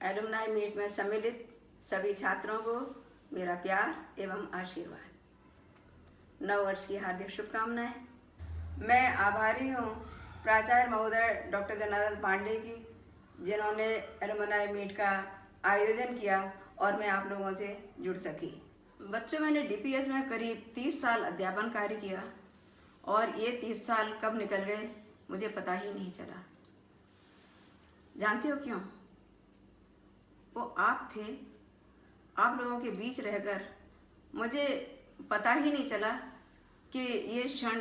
Alumni meet में सम्मिलित सभी छात्रों को मेरा प्यार एवं आशीर्वाद। नव वर्ष की हार्दिक शुभकामनाएं। मैं आभारी हूँ प्राचार्य महोदय डॉक्टर जनार्दन पांडे की, जिन्होंने एलुमनाई मीट का आयोजन किया और मैं आप लोगों से जुड़ सकी। बच्चों, मैंने डीपीएस में करीब 30 साल अध्यापन कार्य किया और ये 30 साल कब निकल गए मुझे पता ही नहीं चला। जानते हो क्यों? वो आप थे। आप लोगों के बीच रहकर मुझे पता ही नहीं चला कि ये क्षण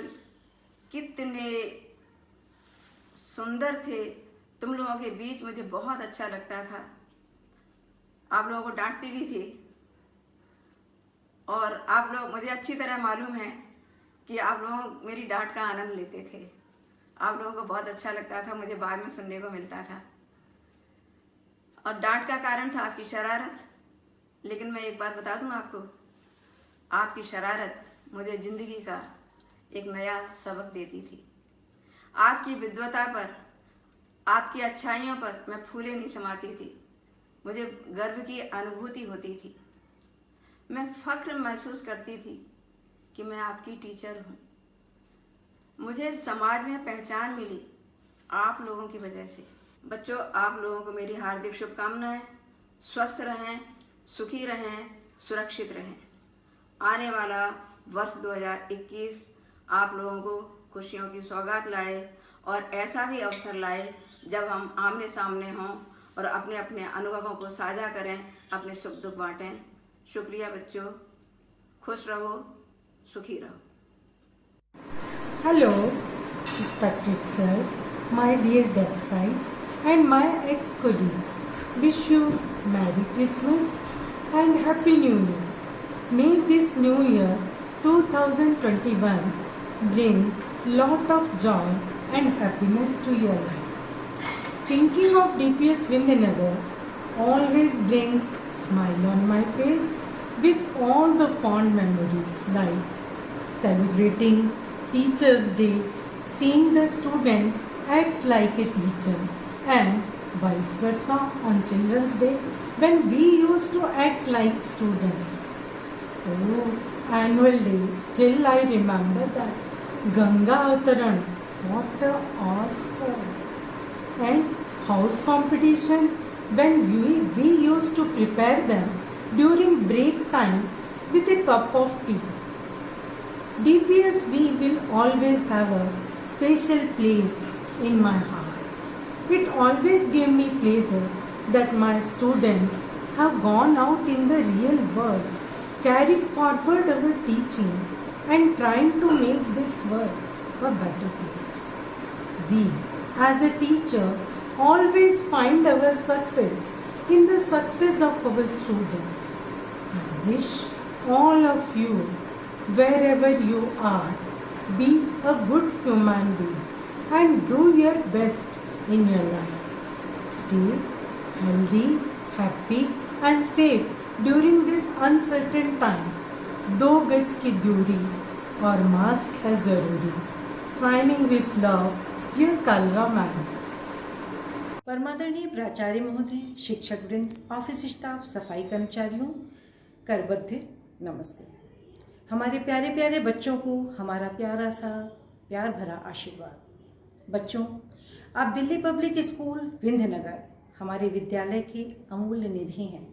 कितने सुंदर थे। तुम लोगों के बीच मुझे बहुत अच्छा लगता था। आप लोगों को डांटती भी थी और आप लोग, मुझे अच्छी तरह मालूम है कि आप लोग मेरी डांट का आनंद लेते थे। आप लोगों को बहुत अच्छा लगता था, मुझे बाद में सुनने को मिलता था। और डांट का कारण था आपकी शरारत। लेकिन मैं एक बात बता दूं आपको, आपकी शरारत मुझे जिंदगी का एक नया सबक देती थी। आपकी विद्वता पर, आपकी अच्छाइयों पर मैं फूले नहीं समाती थी। मुझे गर्व की अनुभूति होती थी। मैं फख्र महसूस करती थी कि मैं आपकी टीचर हूँ। मुझे समाज में पहचान मिली आप लोगों की वजह से। बच्चों, आप लोगों को मेरी हार्दिक शुभकामनाएं। स्वस्थ रहें, सुखी रहें, सुरक्षित रहें। आने वाला वर्ष 2021 आप लोगों को खुशियों की सौगात लाए और ऐसा भी अवसर लाए जब हम आमने सामने हों और अपने अपने अनुभवों को साझा करें, अपने सुख दुख बांटें। शुक्रिया बच्चों, खुश रहो, सुखी रहो। Hello, respected sir, my dear Debsites and my ex-colleagues. Wish you Merry Christmas and Happy New Year. May this new year 2021 bring lot of joy and happiness to your life. Thinking of DPS Vindhyanagar always brings smile on my face with all the fond memories like celebrating Teachers' Day, seeing the student act like a teacher, and vice versa on Children's Day when we used to act like students. Oh, annual day, still I remember that. Ganga Avtaran, what a awesome. And house competition when we used to prepare them during break time with a cup of tea. DPSV will always have a special place in my heart. It always gave me pleasure that my students have gone out in the real world, carrying forward our teaching and trying to make this world a better place. We, as a teacher, always find our success in the success of our students. I wish all of you, wherever you are, be a good human being and do your best in your life. Stay healthy, happy and safe during this uncertain time. 2 गज की दूरी और mask है जरूरी. Signing with love, your Kalra ma'am. परमादरणीय प्राचार्य महोदय, शिक्षक वृंद, ऑफिस स्टाफ, सफाई कर्मचारियों, करबद्ध नमस्ते। हमारे प्यारे प्यारे बच्चों को हमारा प्यारा सा प्यार भरा आशीर्वाद। बच्चों, आप दिल्ली पब्लिक स्कूल विंध्यनगर हमारे विद्यालय की अमूल्य निधि हैं।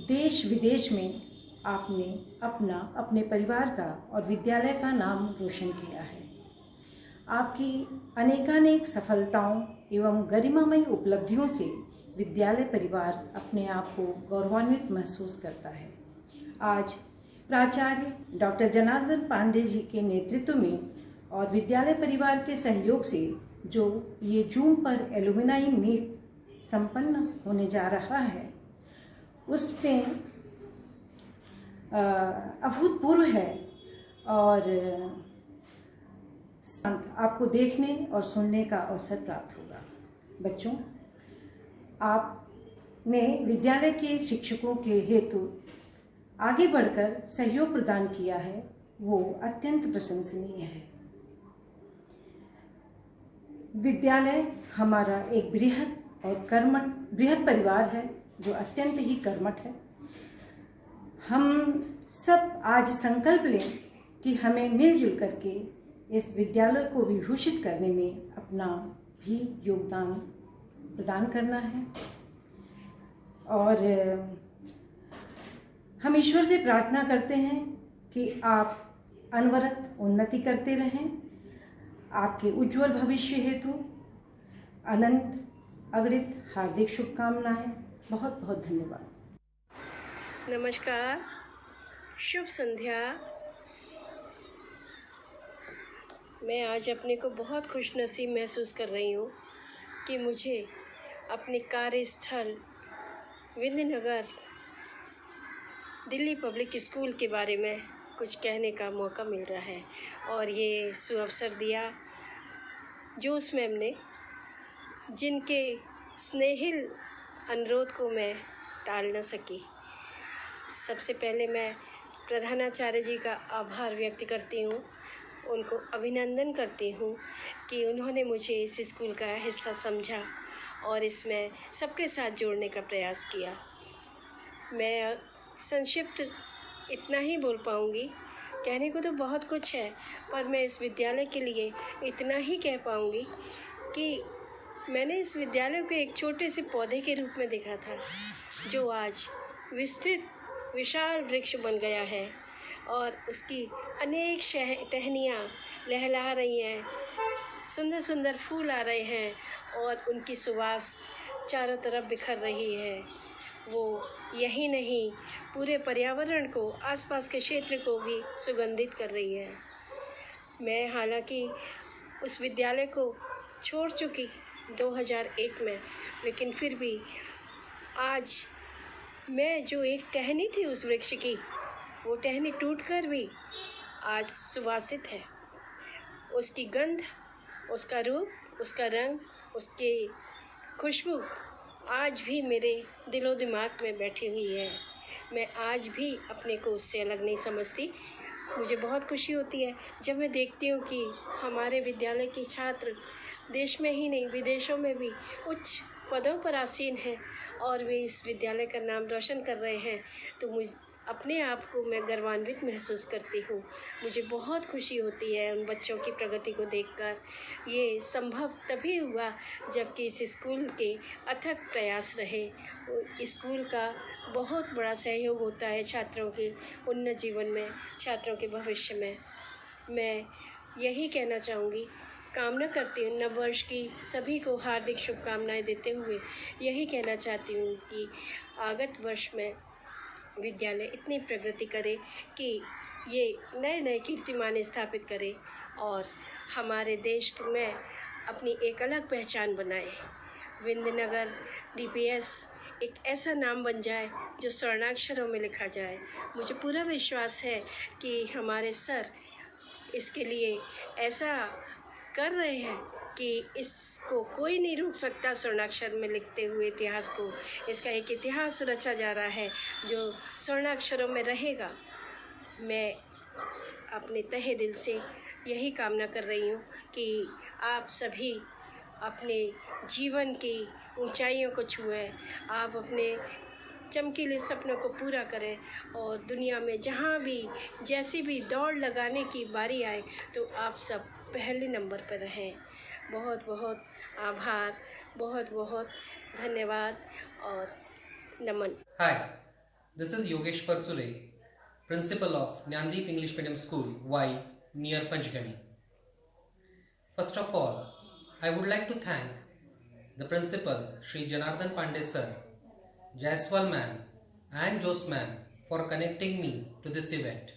देश विदेश में आपने अपना, अपने परिवार का और विद्यालय का नाम रोशन किया है। आपकी अनेकानेक सफलताओं एवं गरिमामयी उपलब्धियों से विद्यालय परिवार अपने आप को गौरवान्वित महसूस करता है। आज प्राचार्य डॉक्टर जनार्दन पांडे जी के नेतृत्व में और विद्यालय परिवार के सहयोग से जो ये जूम पर एलुमनाई मीट संपन्न होने जा रहा है, उसमें अभूतपूर्व है और आपको देखने और सुनने का अवसर प्राप्त होगा। बच्चों, आपने विद्यालय के शिक्षकों के हेतु आगे बढ़कर सहयोग प्रदान किया है, वो अत्यंत प्रशंसनीय है। विद्यालय हमारा एक बृहद और कर्मठ बृहद परिवार है जो अत्यंत ही कर्मठ है। हम सब आज संकल्प लें कि हमें मिलजुल करके इस विद्यालय को विभूषित करने में अपना भी योगदान प्रदान करना है। और हम ईश्वर से प्रार्थना करते हैं कि आप अनवरत उन्नति करते रहें। आपके उज्जवल भविष्य हेतु अनंत अगणित हार्दिक शुभकामनाएं। बहुत बहुत धन्यवाद। नमस्कार, शुभ संध्या। मैं आज अपने को बहुत खुशनसीब महसूस कर रही हूँ कि मुझे अपने कार्यस्थल विंध्यनगर दिल्ली पब्लिक स्कूल के बारे में कुछ कहने का मौका मिल रहा है। और ये सुअवसर दिया जोश मैम ने, जिनके स्नेहिल अनुरोध को मैं टाल न सकी। सबसे पहले मैं प्रधानाचार्य जी का आभार व्यक्त करती हूँ, उनको अभिनंदन करती हूँ कि उन्होंने मुझे इस स्कूल का हिस्सा समझा और इसमें सबके साथ जोड़ने का प्रयास किया। मैं संक्षिप्त इतना ही बोल पाऊँगी, कहने को तो बहुत कुछ है, पर मैं इस विद्यालय के लिए इतना ही कह पाऊँगी कि मैंने इस विद्यालय को एक छोटे से पौधे के रूप में देखा था, जो आज विस्तृत विशाल वृक्ष बन गया है और उसकी अनेक टहनियाँ लहला रही हैं, सुंदर सुंदर फूल आ रहे हैं और उनकी सुवास चारों तरफ बिखर रही है। वो यही नहीं, पूरे पर्यावरण को, आसपास के क्षेत्र को भी सुगंधित कर रही है। मैं हालांकि उस विद्यालय को छोड़ चुकी 2001 में, लेकिन फिर भी आज मैं जो एक टहनी थी उस वृक्ष की, वो टहनी टूटकर भी आज सुवासित है। उसकी गंध, उसका रूप, उसका रंग, उसकी खुशबू आज भी मेरे दिलो दिमाग में बैठी हुई है। मैं आज भी अपने को उससे अलग नहीं समझती। मुझे बहुत खुशी होती है जब मैं देखती हूँ कि हमारे विद्यालय के छात्र देश में ही नहीं, विदेशों में भी उच्च पदों पर आसीन हैं और वे इस विद्यालय का नाम रोशन कर रहे हैं। तो मुझ अपने आप को मैं गर्वान्वित महसूस करती हूँ। मुझे बहुत खुशी होती है उन बच्चों की प्रगति को देखकर। ये संभव तभी हुआ जबकि इस स्कूल के अथक प्रयास रहे। स्कूल का बहुत बड़ा सहयोग होता है छात्रों के उन्नत जीवन में, छात्रों के भविष्य में। मैं यही कहना चाहूँगी, कामना करती हूँ, नववर्ष की सभी को हार्दिक शुभकामनाएं देते हुए यही कहना चाहती हूँ कि आगत वर्ष में विद्यालय इतनी प्रगति करे कि ये नए नए कीर्तिमान स्थापित करे और हमारे देश में अपनी एक अलग पहचान बनाए। विंध्यनगर DPS एक ऐसा नाम बन जाए जो स्वर्णाक्षरों में लिखा जाए। मुझे पूरा विश्वास है कि हमारे सर इसके लिए ऐसा कर रहे हैं कि इसको कोई नहीं रोक सकता। स्वर्णाक्षर में लिखते हुए इतिहास को, इसका एक इतिहास रचा जा रहा है जो स्वर्णाक्षरों में रहेगा। मैं अपने तहे दिल से यही कामना कर रही हूँ कि आप सभी अपने जीवन की ऊंचाइयों को छुएं, आप अपने चमकीले सपनों को पूरा करें और दुनिया में जहाँ भी जैसी भी दौड़ लगाने की बारी आए तो आप सब पहले नंबर पर रहें। बहुत बहुत आभार, बहुत बहुत धन्यवाद और नमन। Hi, this is Yogesh Parsule, Principal of Nyandeep English Medium School, Y, near Panchgani. First of all, I would like to thank the Principal, Shri Janardhan Pandey Sir, Jaiswal Ma'am and Jose Ma'am for connecting me to this event.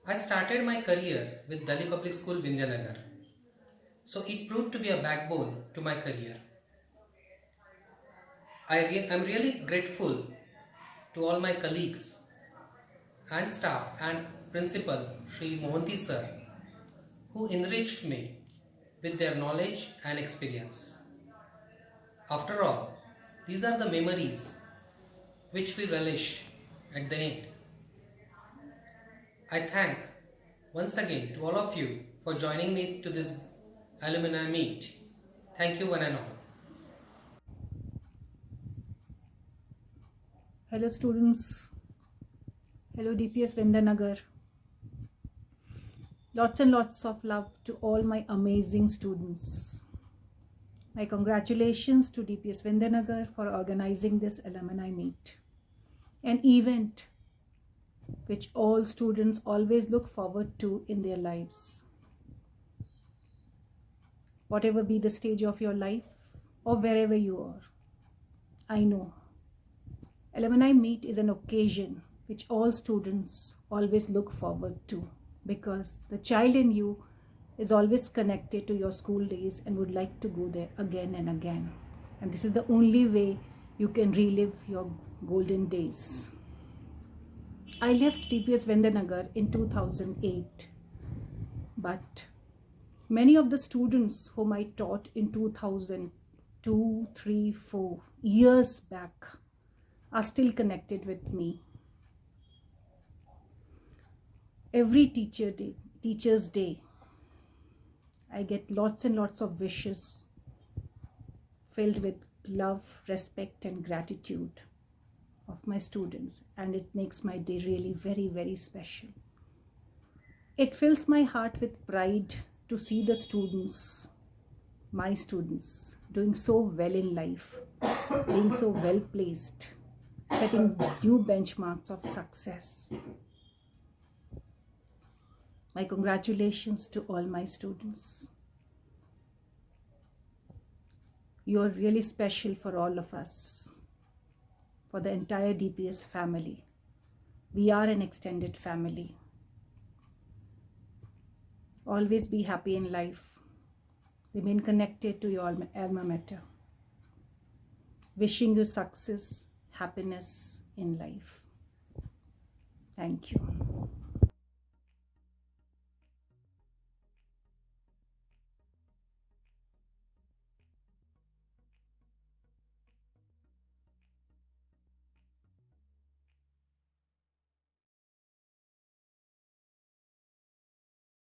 I started my career with Delhi Public School, Vindyanagar, so it proved to be a backbone to my career. I am really grateful to all my colleagues and staff and Principal Shri Mohanty Sir, who enriched me with their knowledge and experience. After all, these are the memories which we relish at the end. I thank once again to all of you for joining me to this alumni meet. Thank you one and all. Hello students, hello DPS Vindanagar. Lots and lots of love to all my amazing students. My congratulations to DPS Vindanagar for organizing this alumni meet, an event which all students always look forward to in their lives. Whatever be the stage of your life or wherever you are, I know alumni meet is an occasion which all students always look forward to, because the child in you is always connected to your school days and would like to go there again and again. And this is the only way you can relive your golden days. I left DPS Vindanagar in 2008, but many of the students whom I taught in 2002, 3, 4 years back are still connected with me. Every Teacher's Day, I get lots and lots of wishes filled with love, respect and gratitude of my students, and it makes my day really very, very special. It fills my heart with pride to see the students, my students, doing so well in life, being so well placed, setting new benchmarks of success. My congratulations to all my students. You are really special for all of us, for the entire DPS family. We are an extended family. Always be happy in life. Remain connected to your alma mater. Wishing you success, happiness in life. Thank you.